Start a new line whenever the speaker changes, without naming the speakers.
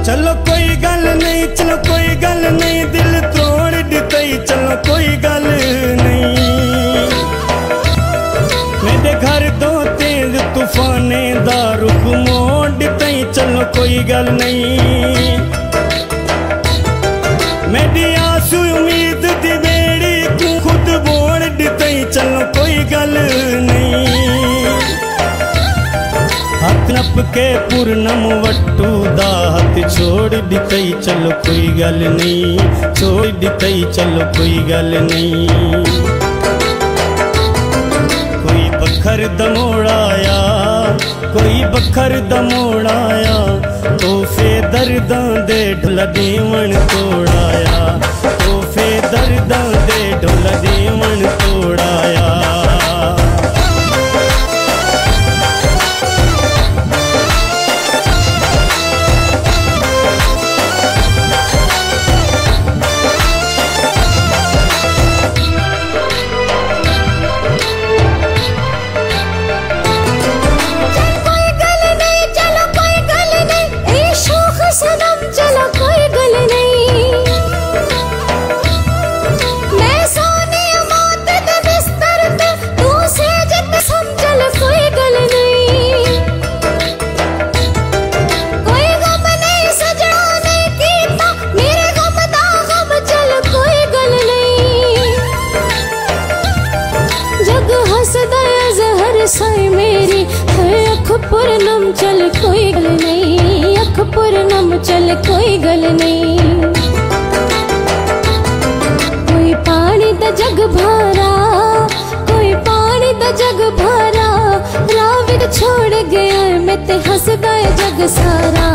चलो कोई गल नहीं, चलो कोई गल नहीं, दिल तोड़ दितई, चलो कोई गल नहीं। मेरे घर दो तेज तूफाने दा रुख मोड़ दितई, चलो कोई गल नहीं। मेरी आस उम्मीद दी बेड़ी तू खुद बोड़ दितई, चलो कोई गल नहीं। हाथ नप के पूर्णम वट्टू दा हाथ छोड़ दितई, चलो कोई गल नहीं, छोड़ दितई, चलो कोई गल नहीं। कोई बखर दमोड़ाया, कोई बखर दमोड़ाया, तोहफे दर्दां दे ढोल देवन तोड़ाया, तोहफे दर्दां दे ढोल देवन तोड़ाया। साई मेरी है अख पूर्णम, चल कोई गल नहीं, अख पूर्णम, चल कोई गल नहीं। कोई पानी दा जग भरा, कोई पानी दा जग भरा, राह विच छोड़ गया मैं ते हसदा है जग सारा।